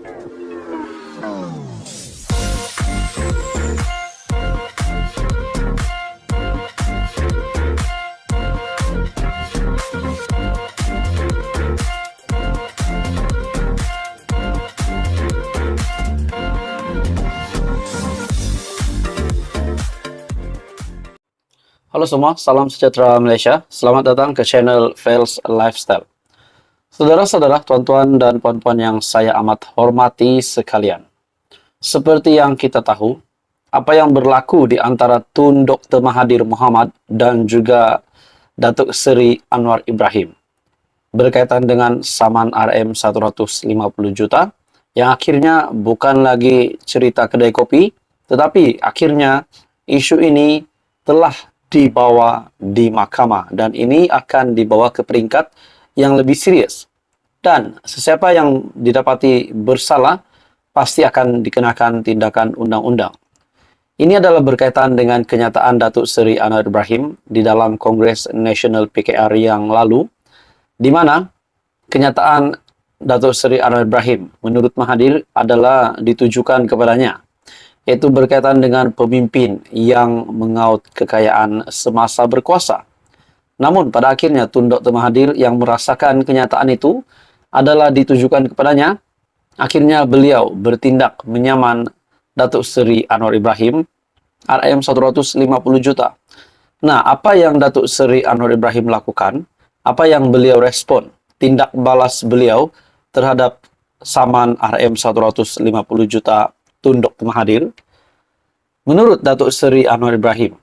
Halo semua, salam sejahtera Malaysia. Selamat datang ke channel Fails Lifestyle. Saudara-saudara, tuan-tuan dan puan-puan yang saya amat hormati sekalian. Seperti yang kita tahu, apa yang berlaku di antara Tun Dr. Mahathir Mohamad dan juga Datuk Seri Anwar Ibrahim berkaitan dengan saman RM 150 juta yang akhirnya bukan lagi cerita kedai kopi, tetapi akhirnya isu ini telah dibawa di mahkamah dan ini akan dibawa ke peringkat yang lebih serius. Dan sesiapa yang didapati bersalah pasti akan dikenakan tindakan undang-undang. Ini adalah berkaitan dengan kenyataan Datuk Seri Anwar Ibrahim di dalam Kongres Nasional PKR yang lalu, di mana kenyataan Datuk Seri Anwar Ibrahim menurut Mahathir adalah ditujukan kepadanya, yaitu berkaitan dengan pemimpin yang mengaut kekayaan semasa berkuasa. Namun pada akhirnya Tun Dr. Mahathir yang merasakan kenyataan itu adalah ditujukan kepadanya. Akhirnya beliau bertindak menyaman Datuk Seri Anwar Ibrahim RM 150 juta. Nah, apa yang Datuk Seri Anwar Ibrahim lakukan? Apa yang beliau respon? Tindak balas beliau terhadap saman RM 150 juta Tun Dr. Mahathir. Menurut Datuk Seri Anwar Ibrahim,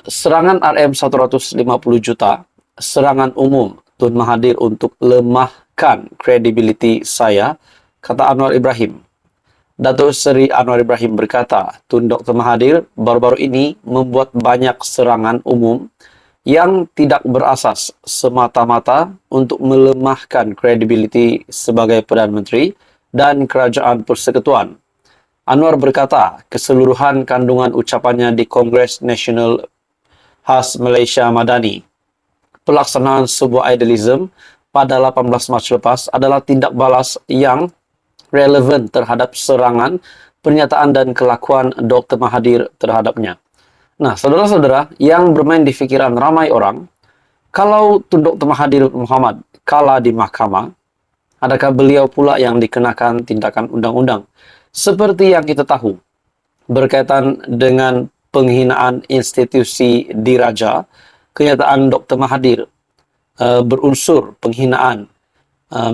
serangan RM 150 juta, serangan umum Tun Mahathir untuk lemahkan kredibiliti saya, kata Anwar Ibrahim. Datuk Seri Anwar Ibrahim berkata, Tun Dr. Mahathir baru-baru ini membuat banyak serangan umum yang tidak berasas semata-mata untuk melemahkan kredibiliti sebagai Perdana Menteri dan Kerajaan Persekutuan. Anwar berkata, keseluruhan kandungan ucapannya di Kongres Nasional Khas Malaysia Madani, pelaksanaan sebuah idealism pada 18 Mac lepas adalah tindak balas yang relevan terhadap serangan, pernyataan dan kelakuan Dr. Mahathir terhadapnya. Nah, saudara-saudara yang bermain di fikiran ramai orang, kalau Tun Dr. Mahathir Mohamad kalah di mahkamah, adakah beliau pula yang dikenakan tindakan undang-undang? Seperti yang kita tahu, berkaitan dengan penghinaan institusi diraja, kenyataan Dr. Mahathir berunsur penghinaan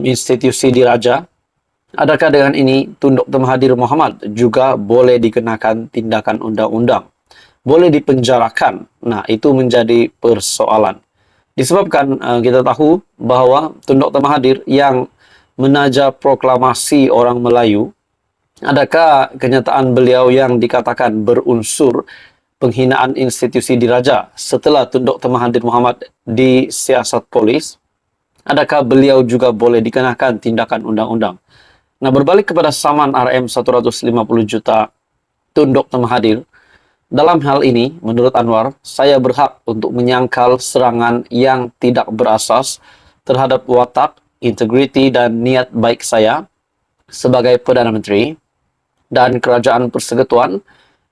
institusi diraja. Adakah dengan ini Tun Dr. Mahathir Mohamad juga boleh dikenakan tindakan undang-undang? Boleh dipenjarakan? Nah, itu menjadi persoalan. Disebabkan kita tahu bahawa Tun Dr. Mahathir yang menaja proklamasi orang Melayu, adakah kenyataan beliau yang dikatakan berunsur penghinaan institusi diraja setelah Tun Dr. Mahathir Mohamad disiasat polis? Adakah beliau juga boleh dikenakan tindakan undang-undang? Nah, berbalik kepada saman RM 150 juta Tun Dr. Mahathir, dalam hal ini, menurut Anwar, saya berhak untuk menyangkal serangan yang tidak berasas terhadap watak, integriti dan niat baik saya sebagai Perdana Menteri dan Kerajaan Persekutuan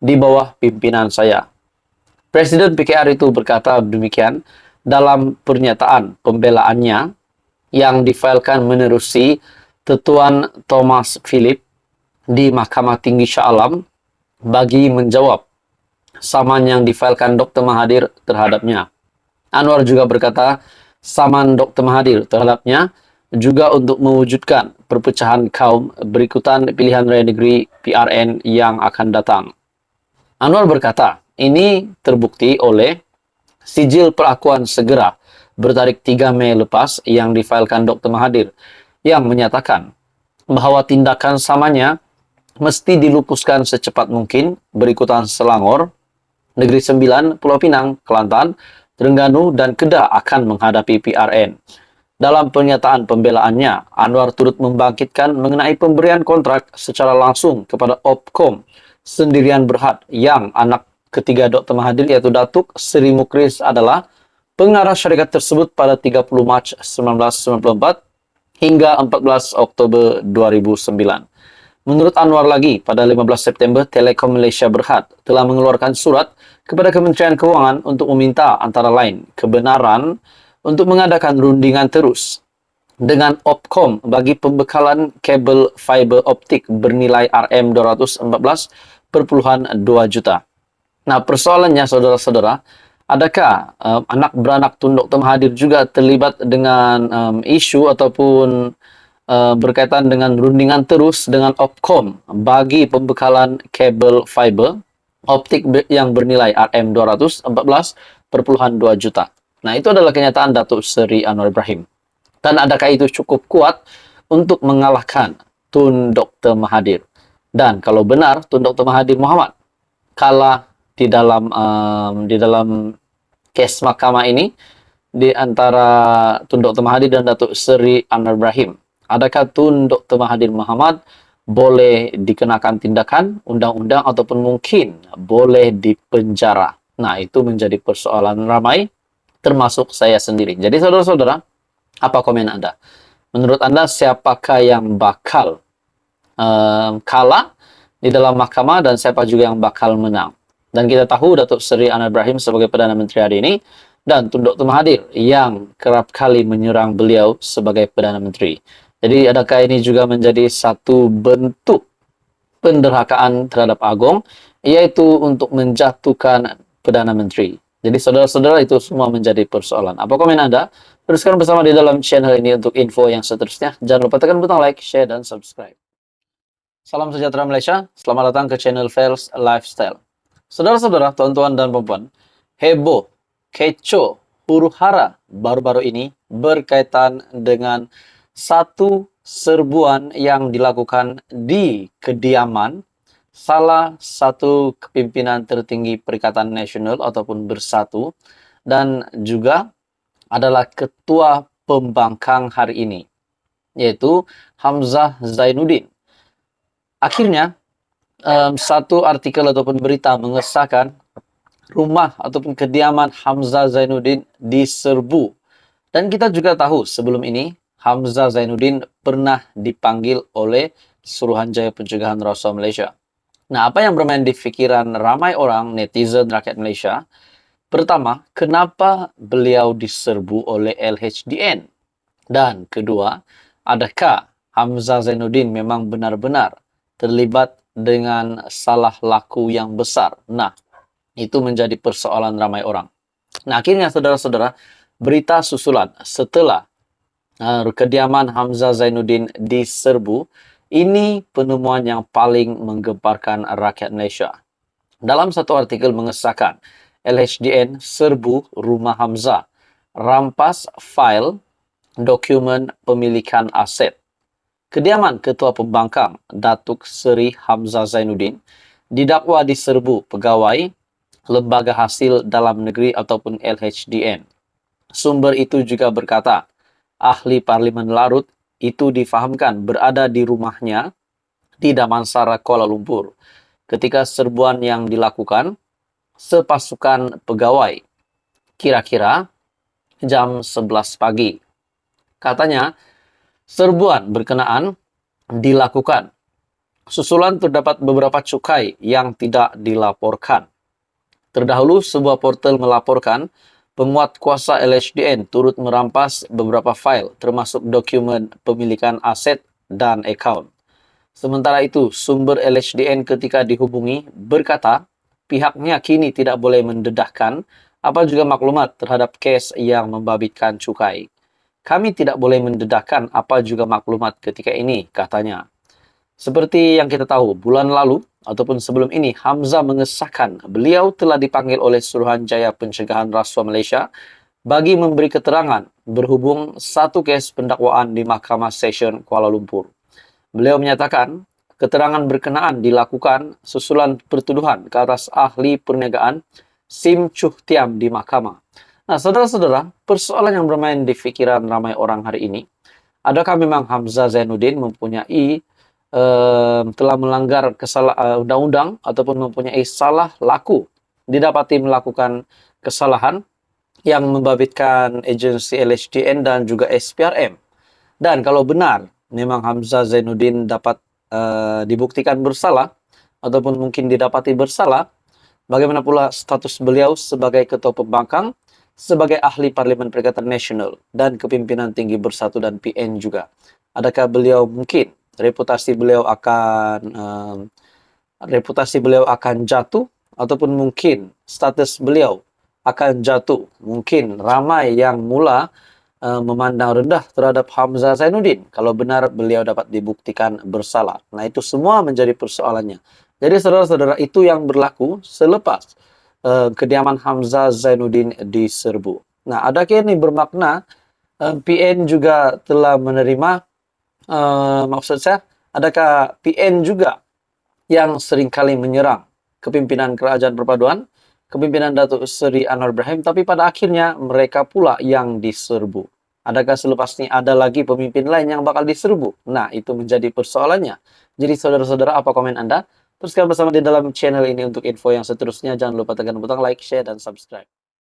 di bawah pimpinan saya. Presiden PKR itu berkata demikian dalam pernyataan pembelaannya yang difailkan menerusi Tuan Thomas Philip di Mahkamah Tinggi Shah Alam bagi menjawab saman yang difailkan Dr. Mahathir terhadapnya. Anwar juga berkata saman Dr. Mahathir terhadapnya juga untuk mewujudkan perpecahan kaum berikutan pilihan raya negeri PRN yang akan datang. Anwar berkata, ini terbukti oleh sijil perakuan segera bertarik 3 Mei lepas yang difailkan Dr. Mahathir yang menyatakan bahawa tindakan samanya mesti dilupuskan secepat mungkin berikutan Selangor, Negeri Sembilan, Pulau Pinang, Kelantan, Terengganu dan Kedah akan menghadapi PRN. Dalam pernyataan pembelaannya, Anwar turut membangkitkan mengenai pemberian kontrak secara langsung kepada Opkom Sendirian Berhad yang anak ketiga Dr. Mahathir yaitu Datuk Seri Mukris adalah pengarah syarikat tersebut pada 30 Mac 1994 hingga 14 Oktober 2009. Menurut Anwar lagi, pada 15 September, Telekom Malaysia Berhad telah mengeluarkan surat kepada Kementerian Keuangan untuk meminta antara lain kebenaran untuk mengadakan rundingan terus dengan Opcom bagi pembekalan kabel fiber optik bernilai RM214.2 juta. Nah, persoalannya saudara-saudara, adakah anak beranak Tun Dr. Mahathir juga terlibat dengan isu ataupun berkaitan dengan rundingan terus dengan Opcom bagi pembekalan kabel fiber optik yang bernilai RM214.2 juta. Nah, itu adalah kenyataan Datuk Seri Anwar Ibrahim. Dan adakah itu cukup kuat untuk mengalahkan Tun Dr. Mahathir? Dan kalau benar Tun Dr. Mahathir Mohamad kalah di dalam kes mahkamah ini di antara Tun Dr. Mahathir dan Datuk Seri Anwar Ibrahim, adakah Tun Dr. Mahathir Mohamad boleh dikenakan tindakan undang-undang ataupun mungkin boleh dipenjara? Nah, itu menjadi persoalan ramai, termasuk saya sendiri. Jadi saudara-saudara, apa komen Anda? Menurut Anda, siapakah yang bakal kalah di dalam mahkamah dan siapa juga yang bakal menang? Dan kita tahu Datuk Seri Anwar Ibrahim sebagai Perdana Menteri hari ini dan Tun Dr. Mahathir yang kerap kali menyerang beliau sebagai Perdana Menteri. Jadi adakah ini juga menjadi satu bentuk penderhakaan terhadap Agong, yaitu untuk menjatuhkan Perdana Menteri? Jadi saudara-saudara, itu semua menjadi persoalan. Apa komen Anda? Teruskan bersama di dalam channel ini untuk info yang seterusnya. Jangan lupa tekan butang like, share, dan subscribe. Salam sejahtera Malaysia, selamat datang ke channel Fels Lifestyle. Saudara-saudara, tuan-tuan dan puan-puan, heboh, kecoh, huru-hara baru-baru ini berkaitan dengan satu serbuan yang dilakukan di kediaman salah satu kepimpinan tertinggi Perikatan Nasional ataupun Bersatu dan juga adalah Ketua Pembangkang hari ini, yaitu Hamzah Zainuddin. Akhirnya, satu artikel ataupun berita mengesahkan rumah ataupun kediaman Hamzah Zainuddin diserbu. Dan kita juga tahu sebelum ini, Hamzah Zainuddin pernah dipanggil oleh Suruhanjaya Pencegahan Rasuah Malaysia. Nah, apa yang bermain di fikiran ramai orang, netizen rakyat Malaysia? Pertama, kenapa beliau diserbu oleh LHDN? Dan kedua, adakah Hamzah Zainuddin memang benar-benar terlibat dengan salah laku yang besar? Nah, itu menjadi persoalan ramai orang. Nah, akhirnya saudara-saudara, berita susulan setelah kediaman Hamzah Zainuddin diserbu, ini penemuan yang paling menggemparkan rakyat Malaysia. Dalam satu artikel mengesahkan, LHDN serbu rumah Hamzah, rampas fail dokumen pemilikan aset. Kediaman Ketua Pembangkang Datuk Seri Hamzah Zainuddin didakwa diserbu pegawai Lembaga Hasil Dalam Negeri ataupun LHDN. Sumber itu juga berkata, ahli Parlimen Larut itu difahamkan berada di rumahnya di Damansara, Kuala Lumpur ketika serbuan yang dilakukan sepasukan pegawai kira-kira jam 11 pagi. Katanya, serbuan berkenaan dilakukan susulan terdapat beberapa cukai yang tidak dilaporkan. Terdahulu, sebuah portal melaporkan penguat kuasa LHDN turut merampas beberapa fail termasuk dokumen pemilikan aset dan akaun. Sementara itu, sumber LHDN ketika dihubungi berkata pihaknya kini tidak boleh mendedahkan apa juga maklumat terhadap kes yang membabitkan cukai. Kami tidak boleh mendedahkan apa juga maklumat ketika ini, katanya. Seperti yang kita tahu, bulan lalu ataupun sebelum ini, Hamzah mengesahkan beliau telah dipanggil oleh Suruhanjaya Pencegahan Rasuah Malaysia bagi memberi keterangan berhubung satu kes pendakwaan di Mahkamah Session Kuala Lumpur. Beliau menyatakan keterangan berkenaan dilakukan susulan pertuduhan ke atas ahli perniagaan Sim Chuh Tiam di mahkamah. Nah, saudara-saudara, persoalan yang bermain di fikiran ramai orang hari ini, adakah memang Hamzah Zainuddin mempunyai telah melanggar undang-undang ataupun mempunyai salah laku, didapati melakukan kesalahan yang membabitkan agensi LHDN dan juga SPRM. Dan kalau benar memang Hamzah Zainuddin dapat dibuktikan bersalah ataupun mungkin didapati bersalah, bagaimana pula status beliau sebagai Ketua Pembangkang, sebagai ahli Parlimen Perikatan Nasional, dan kepimpinan tinggi Bersatu dan PN juga? Adakah beliau mungkin reputasi beliau akan jatuh, ataupun mungkin status beliau akan jatuh? Mungkin ramai yang mula memandang rendah terhadap Hamzah Zainuddin kalau benar beliau dapat dibuktikan bersalah. Nah, itu semua menjadi persoalannya. Jadi saudara-saudara, itu yang berlaku selepas kediaman Hamzah Zainuddin diserbu. Nah, adakah ini bermakna PN juga telah menerima, maksud saya, adakah PN juga yang seringkali menyerang kepimpinan Kerajaan Perpaduan, kepimpinan Datuk Seri Anwar Ibrahim, tapi pada akhirnya mereka pula yang diserbu? Adakah selepas ini ada lagi pemimpin lain yang bakal diserbu? Nah, itu menjadi persoalannya. Jadi saudara-saudara, apa komen Anda? Teruskan bersama di dalam channel ini untuk info yang seterusnya. Jangan lupa tekan butang like, share, dan subscribe.